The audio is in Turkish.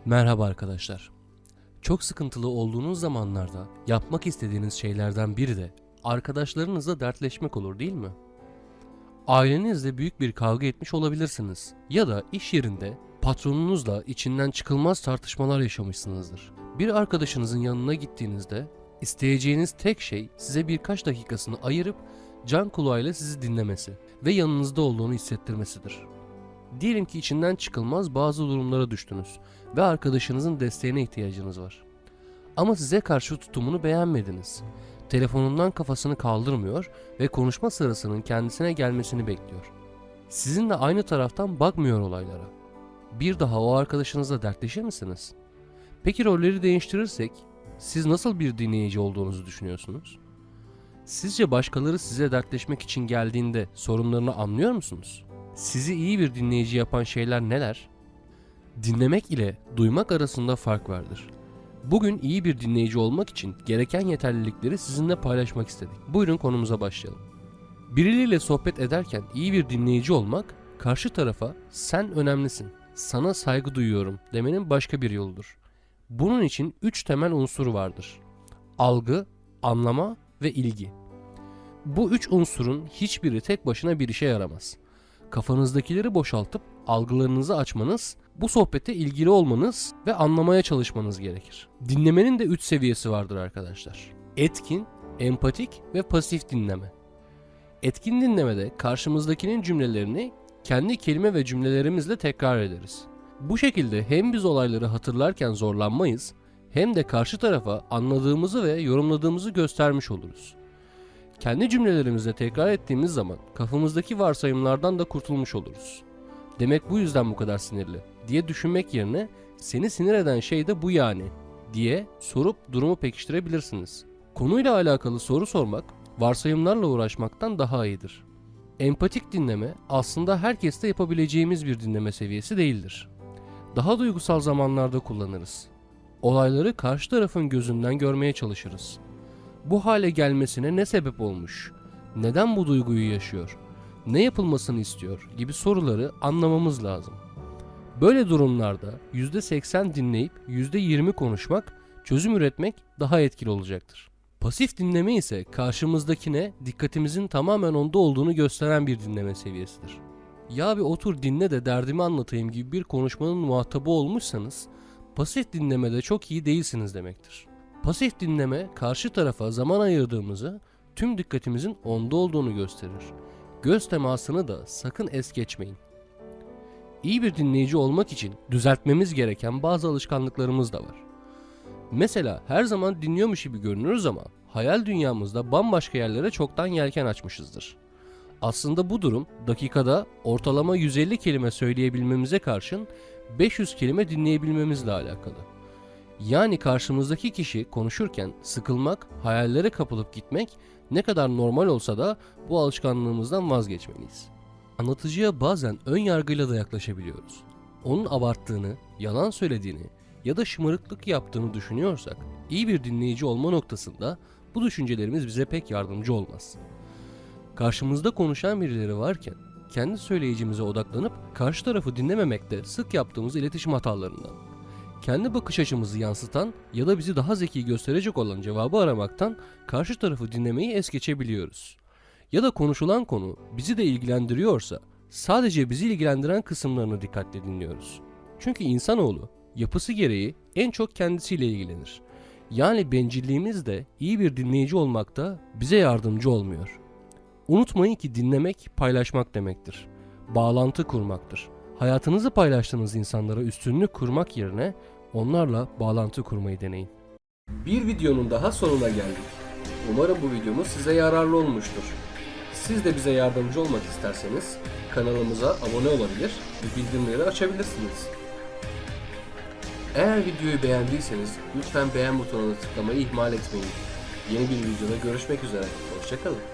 Merhaba arkadaşlar. Çok sıkıntılı olduğunuz zamanlarda yapmak istediğiniz şeylerden biri de arkadaşlarınızla dertleşmek olur, değil mi? Ailenizle büyük bir kavga etmiş olabilirsiniz ya da iş yerinde patronunuzla içinden çıkılmaz tartışmalar yaşamışsınızdır. Bir arkadaşınızın yanına gittiğinizde isteyeceğiniz tek şey size birkaç dakikasını ayırıp can kulağıyla sizi dinlemesi ve yanınızda olduğunu hissettirmesidir. Diyelim ki içinden çıkılmaz bazı durumlara düştünüz ve arkadaşınızın desteğine ihtiyacınız var. Ama size karşı tutumunu beğenmediniz. Telefonundan kafasını kaldırmıyor ve konuşma sırasının kendisine gelmesini bekliyor. Sizinle aynı taraftan bakmıyor olaylara. Bir daha o arkadaşınızla dertleşir misiniz? Peki rolleri değiştirirsek siz nasıl bir dinleyici olduğunuzu düşünüyorsunuz? Sizce başkaları size dertleşmek için geldiğinde sorunlarını anlıyor musunuz? Sizi iyi bir dinleyici yapan şeyler neler? Dinlemek ile duymak arasında fark vardır. Bugün iyi bir dinleyici olmak için gereken yeterlilikleri sizinle paylaşmak istedik. Buyurun konumuza başlayalım. Birileriyle sohbet ederken iyi bir dinleyici olmak, karşı tarafa "sen önemlisin, sana saygı duyuyorum" demenin başka bir yoludur. Bunun için 3 temel unsur vardır: algı, anlama ve ilgi. Bu 3 unsurun hiçbiri tek başına bir işe yaramaz. Kafanızdakileri boşaltıp algılarınızı açmanız, bu sohbete ilgili olmanız ve anlamaya çalışmanız gerekir. Dinlemenin de 3 seviyesi vardır arkadaşlar: etkin, empatik ve pasif dinleme. Etkin dinlemede karşımızdakinin cümlelerini kendi kelime ve cümlelerimizle tekrar ederiz. Bu şekilde hem biz olayları hatırlarken zorlanmayız, hem de karşı tarafa anladığımızı ve yorumladığımızı göstermiş oluruz. Kendi cümlelerimizle tekrar ettiğimiz zaman kafamızdaki varsayımlardan da kurtulmuş oluruz. Demek bu yüzden bu kadar sinirli diye düşünmek yerine seni sinir eden şey de bu yani diye sorup durumu pekiştirebilirsiniz. Konuyla alakalı soru sormak varsayımlarla uğraşmaktan daha iyidir. Empatik dinleme aslında herkeste yapabileceğimiz bir dinleme seviyesi değildir. Daha duygusal zamanlarda kullanırız. Olayları karşı tarafın gözünden görmeye çalışırız. Bu hale gelmesine ne sebep olmuş? Neden bu duyguyu yaşıyor? Ne yapılmasını istiyor gibi soruları anlamamız lazım. Böyle durumlarda %80 dinleyip %20 konuşmak, çözüm üretmek daha etkili olacaktır. Pasif dinleme ise karşımızdakine dikkatimizin tamamen onda olduğunu gösteren bir dinleme seviyesidir. Ya bir otur dinle de derdimi anlatayım gibi bir konuşmanın muhatabı olmuşsanız, pasif dinlemede çok iyi değilsiniz demektir. Pasif dinleme karşı tarafa zaman ayırdığımızı, tüm dikkatimizin onda olduğunu gösterir. Göz temasını da sakın es geçmeyin. İyi bir dinleyici olmak için düzeltmemiz gereken bazı alışkanlıklarımız da var. Mesela her zaman dinliyormuş gibi görünürüz ama hayal dünyamızda bambaşka yerlere çoktan yelken açmışızdır. Aslında bu durum dakikada ortalama 150 kelime söyleyebilmemize karşın 500 kelime dinleyebilmemizle alakalı. Yani karşımızdaki kişi konuşurken sıkılmak, hayallere kapılıp gitmek ne kadar normal olsa da bu alışkanlığımızdan vazgeçmeliyiz. Anlatıcıya bazen ön yargıyla da yaklaşabiliyoruz. Onun abarttığını, yalan söylediğini ya da şımarıklık yaptığını düşünüyorsak, iyi bir dinleyici olma noktasında bu düşüncelerimiz bize pek yardımcı olmaz. Karşımızda konuşan birileri varken kendi söyleyicimize odaklanıp karşı tarafı dinlememek de sık yaptığımız iletişim hatalarından. Kendi bakış açımızı yansıtan ya da bizi daha zeki gösterecek olan cevabı aramaktan karşı tarafı dinlemeyi es geçebiliyoruz. Ya da konuşulan konu bizi de ilgilendiriyorsa sadece bizi ilgilendiren kısımlarını dikkatle dinliyoruz. Çünkü insanoğlu yapısı gereği en çok kendisiyle ilgilenir. Yani bencilliğimiz de iyi bir dinleyici olmakta bize yardımcı olmuyor. Unutmayın ki dinlemek paylaşmak demektir. Bağlantı kurmaktır. Hayatınızı paylaştığınız insanlara üstünlük kurmak yerine onlarla bağlantı kurmayı deneyin. Bir videonun daha sonuna geldik. Umarım bu videomuz size yararlı olmuştur. Siz de bize yardımcı olmak isterseniz kanalımıza abone olabilir ve bildirimleri açabilirsiniz. Eğer videoyu beğendiyseniz lütfen beğen butonuna tıklamayı ihmal etmeyin. Yeni bir videoda görüşmek üzere. Hoşça kalın.